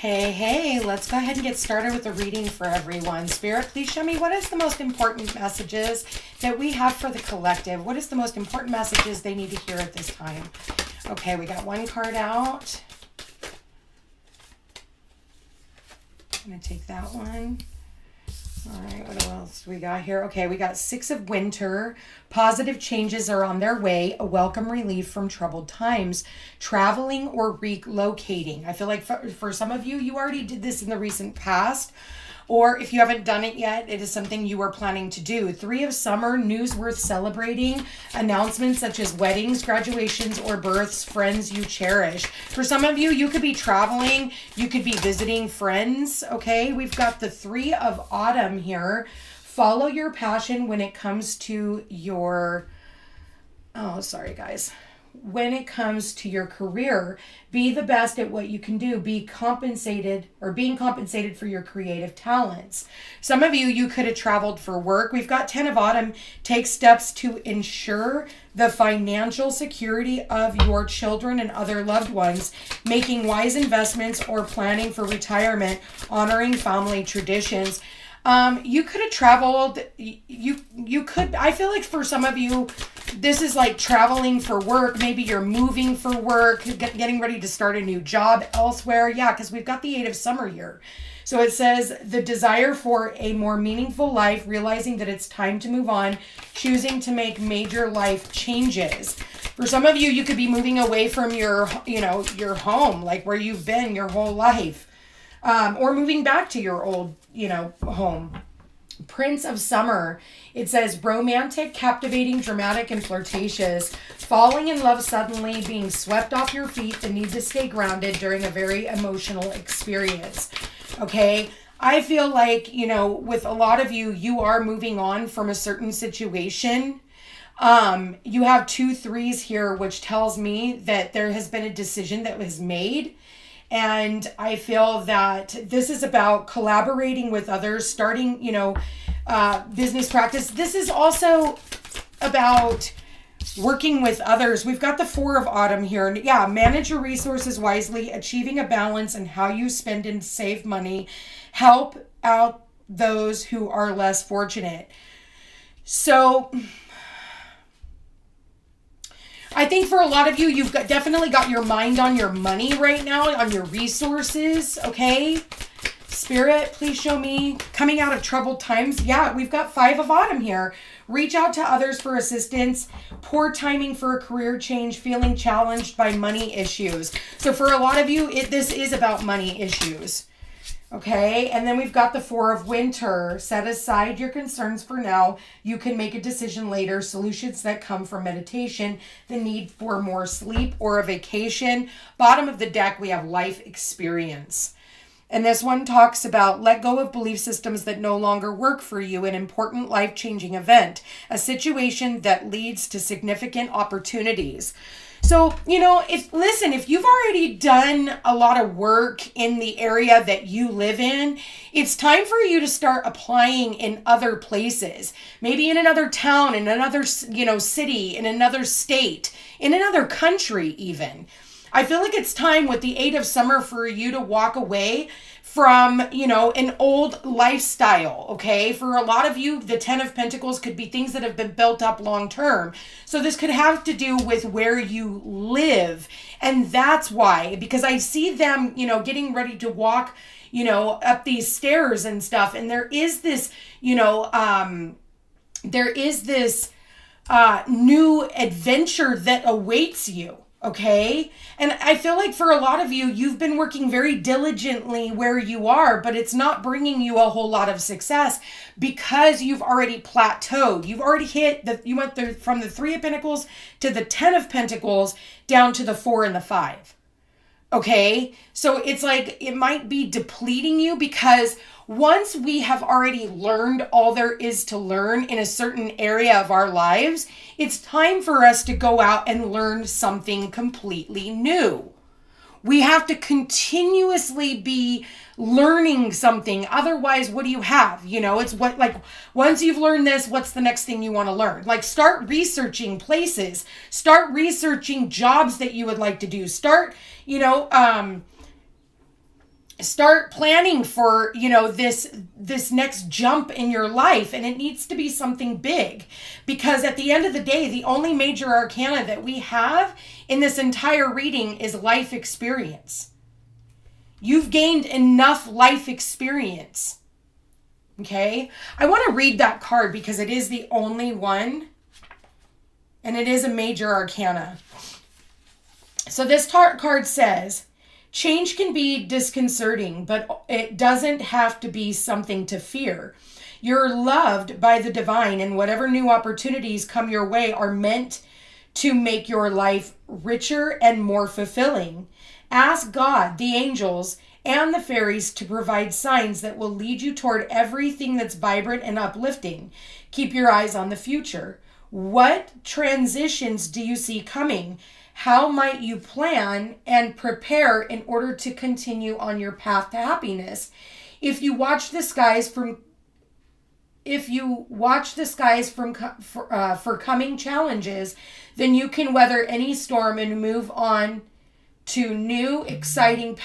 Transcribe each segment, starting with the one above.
Hey, let's go ahead and get started with the reading for everyone. Spirit, please show me what is the most important messages that we have for the collective. What is the most important messages they need to hear at this time? Okay, we got one card out. I'm going to take that one. All right, what else we got here? Okay, we got Six of Winter. Positive changes are on their way. A welcome relief from troubled times. Traveling or relocating. I feel like for some of you, you already did this in the recent past. Or if you haven't done it yet, it is something you are planning to do. Three of Summer, news worth celebrating. Announcements such as weddings, graduations, or births, friends you cherish. For some of you, you could be traveling. You could be visiting friends. Okay, we've got the Three of Autumn here. Follow your passion when it comes to your... Oh, sorry, guys. When it comes to your career, be the best at what you can do. Be compensated or being compensated for your creative talents. Some of you, you could have traveled for work. We've got 10 of Autumn. Take steps to ensure the financial security of your children and other loved ones. Making wise investments or planning for retirement. Honoring family traditions. You could have traveled, you could, I feel like for some of you, this is like traveling for work. Maybe you're moving for work, getting ready to start a new job elsewhere. Yeah, because we've got the Eight of Summer here. So it says the desire for a more meaningful life, realizing that it's time to move on, choosing to make major life changes. For some of you, you could be moving away from your home, like where you've been your whole life. Or moving back to your old, home. Prince of Summer. It says romantic, captivating, dramatic, and flirtatious. Falling in love suddenly, being swept off your feet, the need to stay grounded during a very emotional experience. Okay? I feel like, with a lot of you, you are moving on from a certain situation. You have 2 3s here, which tells me that there has been a decision that was made. And I feel that this is about collaborating with others, starting, business practice. This is also about working with others. We've got the Four of Autumn here. Yeah, manage your resources wisely, achieving a balance in how you spend and save money. Help out those who are less fortunate. So... I think for a lot of you, you've definitely got your mind on your money right now, on your resources, okay? Spirit, please show me. Coming out of troubled times. Yeah, we've got 5 of Autumn here. Reach out to others for assistance. Poor timing for a career change. Feeling challenged by money issues. So for a lot of you, this is about money issues. Okay, and then we've got the Four of Winter. Set aside your concerns for now. You can make a decision later. Solutions that come from meditation. The need for more sleep or a vacation. Bottom of the deck, we have life experience. And this one talks about let go of belief systems that no longer work for you. An important life-changing event. A situation that leads to significant opportunities. So, if you've already done a lot of work in the area that you live in, it's time for you to start applying in other places. Maybe in another town, in another, city, in another state, in another country even. I feel like it's time with the Eight of Summer for you to walk away from, an old lifestyle, okay? For a lot of you, the 10 of Pentacles could be things that have been built up long term. So this could have to do with where you live. And that's why, because I see them, getting ready to walk, up these stairs and stuff. And there is this, new adventure that awaits you. Okay. And I feel like for a lot of you, you've been working very diligently where you are, but it's not bringing you a whole lot of success because you've already plateaued. You've already you went from the 3 of Pentacles to the 10 of Pentacles down to the 4 and the 5. Okay. So it's like, it might be depleting you because once we have already learned all there is to learn in a certain area of our lives, it's time for us to go out and learn something completely new. We have to continuously be learning something. Otherwise, what do you have? It's once you've learned this, what's the next thing you want to learn? Like start researching places, start researching jobs that you would like to do. Start start planning for, this next jump in your life, and it needs to be something big, because at the end of the day, the only major arcana that we have in this entire reading is life experience. You've gained enough life experience. Okay? I want to read that card because it is the only one, and it is a major arcana. So this card says, change can be disconcerting, but it doesn't have to be something to fear. You're loved by the divine, and whatever new opportunities come your way are meant to make your life richer and more fulfilling. Ask God, the angels, and the fairies to provide signs that will lead you toward everything that's vibrant and uplifting. Keep your eyes on the future. What transitions do you see coming? How might you plan and prepare in order to continue on your path to happiness? If you watch the skies for coming challenges, then you can weather any storm and move on to new, exciting,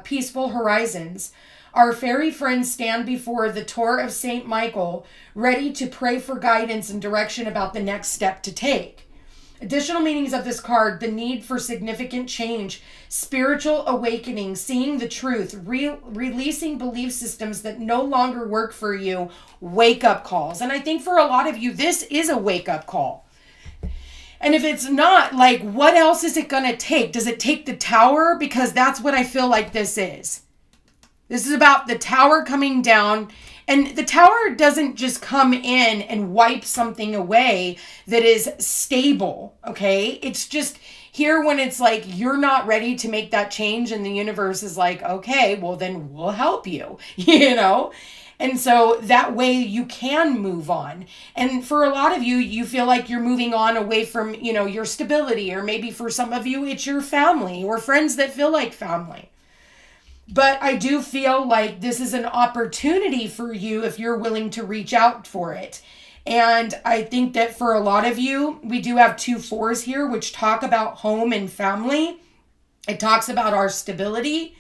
peaceful horizons. Our fairy friends stand before the Tower of St. Michael, ready to pray for guidance and direction about the next step to take. Additional meanings of this card: the need for significant change, spiritual awakening, seeing the truth, releasing belief systems that no longer work for you, wake-up calls. And I think for a lot of you, this is a wake-up call. And if it's not, like, what else is it going to take? Does it take the Tower? Because that's what I feel like this is. This is about the Tower coming down. And the Tower doesn't just come in and wipe something away that is stable, okay? It's just here when it's like you're not ready to make that change, and the universe is like, okay, well then we'll help you, And so that way you can move on. And for a lot of you, you feel like you're moving on away from, your stability, or maybe for some of you, it's your family or friends that feel like family. But I do feel like this is an opportunity for you if you're willing to reach out for it. And I think that for a lot of you, we do have 2 4s here, which talk about home and family. It talks about our stability.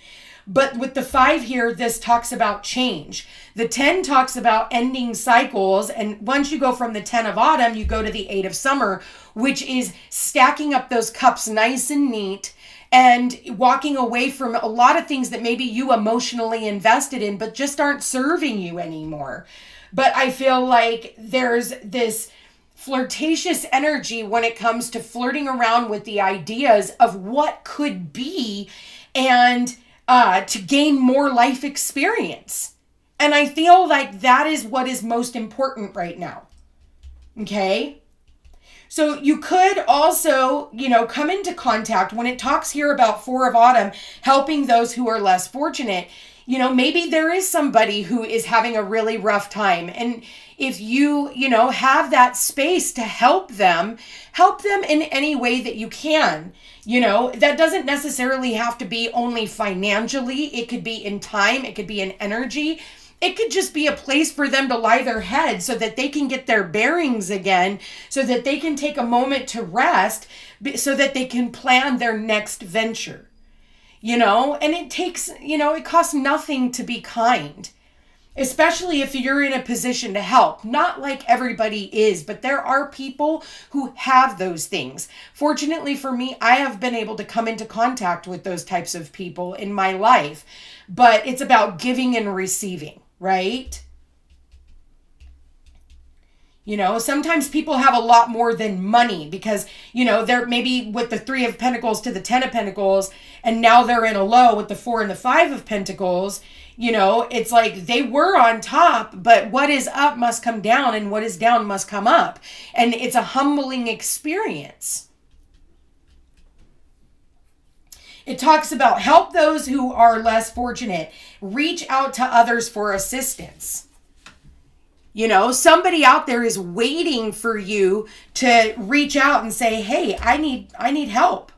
But with the 5 here, this talks about change. The 10 talks about ending cycles. And once you go from the 10 of autumn, you go to the 8 of summer, which is stacking up those cups nice and neat and walking away from a lot of things that maybe you emotionally invested in, but just aren't serving you anymore. But I feel like there's this flirtatious energy when it comes to flirting around with the ideas of what could be, and to gain more life experience. And I feel like that is what is most important right now. Okay? So you could also, come into contact when it talks here about 4 of autumn, helping those who are less fortunate. Maybe there is somebody who is having a really rough time. And if you, have that space to help them in any way that you can. That doesn't necessarily have to be only financially. It could be in time. It could be in energy. It could just be a place for them to lie their head so that they can get their bearings again, so that they can take a moment to rest, so that they can plan their next venture. And it takes, it costs nothing to be kind, especially if you're in a position to help. Not like everybody is, but there are people who have those things. Fortunately for me, I have been able to come into contact with those types of people in my life, but it's about giving and receiving, right? Sometimes people have a lot more than money because, they're maybe with the 3 of Pentacles to the 10 of Pentacles, and now they're in a low with the 4 and the 5 of Pentacles. It's like they were on top, but what is up must come down, and what is down must come up. And it's a humbling experience. It talks about help those who are less fortunate. Reach out to others for assistance. Somebody out there is waiting for you to reach out and say, hey, I need help.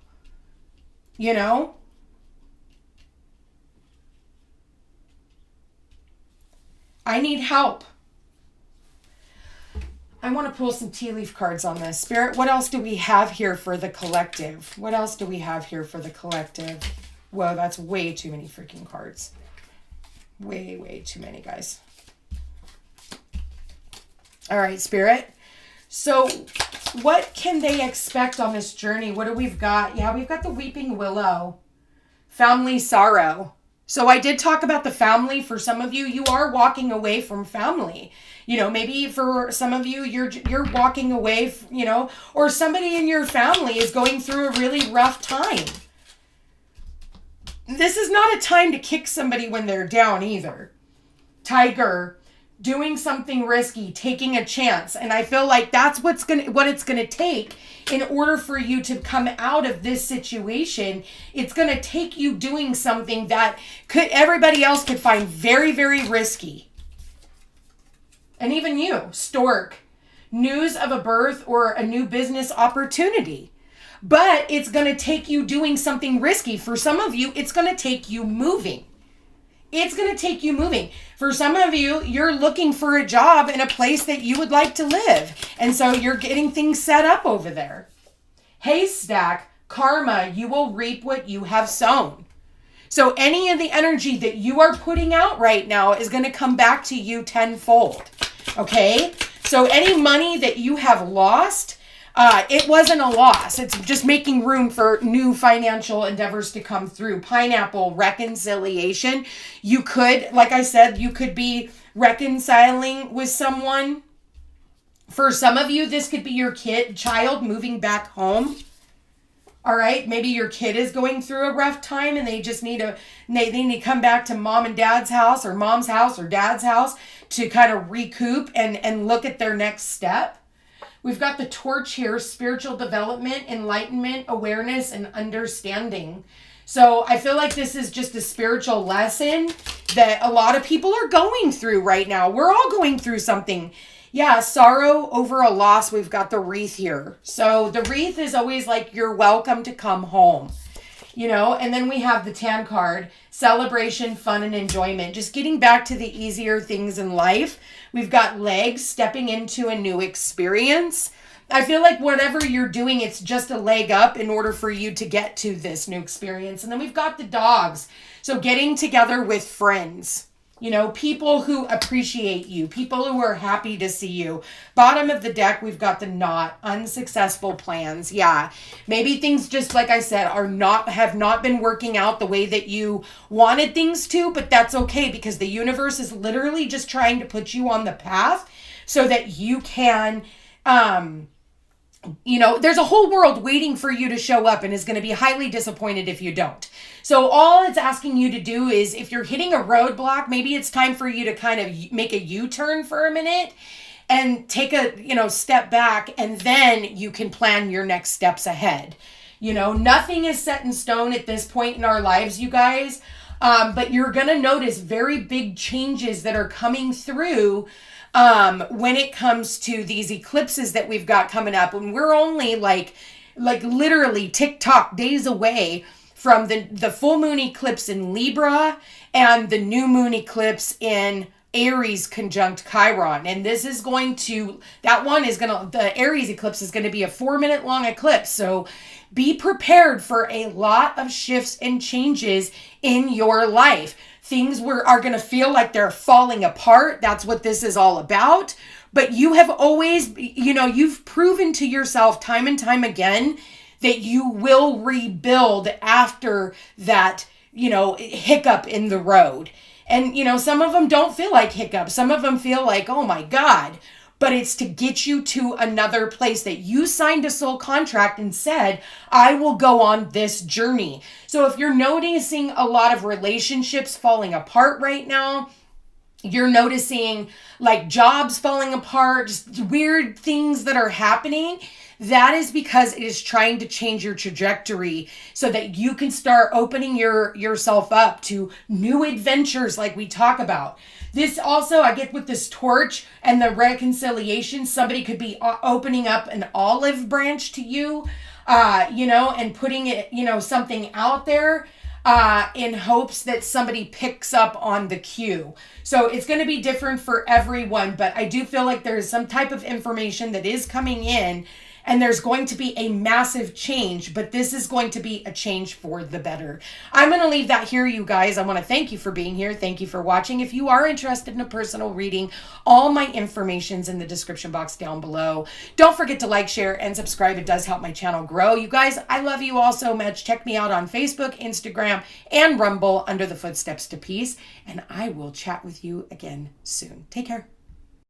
I need help. I want to pull some tea leaf cards on this. Spirit, what else do we have here for the collective? What else do we have here for the collective? Whoa, that's way too many freaking cards. Way too many, guys. All right, Spirit. So what can they expect on this journey? What do we've got? Yeah, we've got the weeping willow. Family sorrow. So I did talk about the family. For some of you, you are walking away from family. You know, maybe for some of you, you're walking away, you know, or somebody in your family is going through a really rough time. This is not a time to kick somebody when they're down either. Tiger, doing something risky, taking a chance. And I feel like that's what it's going to take in order for you to come out of this situation. It's going to take you doing something that everybody else could find very, very risky. And even you, Stork, news of a birth or a new business opportunity. But it's going to take you doing something risky. For some of you, it's going to take you moving. It's going to take you moving. For some of you, you're looking for a job in a place that you would like to live. And so you're getting things set up over there. Haystack, karma, you will reap what you have sown. So any of the energy that you are putting out right now is going to come back to you tenfold. Okay? So any money that you have lost, it wasn't a loss. It's just making room for new financial endeavors to come through. Pineapple, reconciliation. You could, like I said, you could be reconciling with someone. For some of you, this could be your child moving back home. All right. Maybe your kid is going through a rough time and they just need to come back to mom and dad's house, or mom's house or dad's house, to kind of recoup and look at their next step. We've got the torch here, spiritual development, enlightenment, awareness, and understanding. So I feel like this is just a spiritual lesson that a lot of people are going through right now. We're all going through something. Yeah, sorrow over a loss. We've got the wreath here. So the wreath is always like, you're welcome to come home. You know, and then we have the Tan card, celebration, fun, and enjoyment. Just getting back to the easier things in life. We've got legs, stepping into a new experience. I feel like whatever you're doing, it's just a leg up in order for you to get to this new experience. And then we've got the dogs. So getting together with friends. You know, people who appreciate you, people who are happy to see you. Bottom of the deck, we've got the knot, unsuccessful plans. Yeah, maybe things, just like I said, have not been working out the way that you wanted things to, but that's okay, because the universe is literally just trying to put you on the path so that you can, you know, there's a whole world waiting for you to show up and is going to be highly disappointed if you don't. So all it's asking you to do is, if you're hitting a roadblock, maybe it's time for you to kind of make a U-turn for a minute and take a, step back, and then you can plan your next steps ahead. You know, nothing is set in stone at this point in our lives, you guys. But you're going to notice very big changes that are coming through when it comes to these eclipses that we've got coming up. And we're only like literally tick-tock days away from the full moon eclipse in Libra and the new moon eclipse in Aries conjunct Chiron. And this is the Aries eclipse is going to be a 4-minute long eclipse. So be prepared for a lot of shifts and changes in your life. Things are going to feel like they're falling apart. That's what this is all about. But you have always, you've proven to yourself time and time again that you will rebuild after that, hiccup in the road. And, some of them don't feel like hiccups. Some of them feel like, oh my God. But it's to get you to another place that you signed a soul contract and said, I will go on this journey. So if you're noticing a lot of relationships falling apart right now, you're noticing like jobs falling apart, just weird things that are happening, that is because it is trying to change your trajectory so that you can start opening yourself up to new adventures like we talk about. This also, I get with this torch and the reconciliation, somebody could be opening up an olive branch to you, and putting it, something out there in hopes that somebody picks up on the cue. So it's going to be different for everyone, but I do feel like there's some type of information that is coming in. and there's going to be a massive change, but this is going to be a change for the better. I'm going to leave that here, you guys. I want to thank you for being here. Thank you for watching. If you are interested in a personal reading, all my information's in the description box down below. Don't forget to like, share, and subscribe. It does help my channel grow. You guys, I love you all so much. Check me out on Facebook, Instagram, and Rumble under the Footsteps to Peace, and I will chat with you again soon. Take care.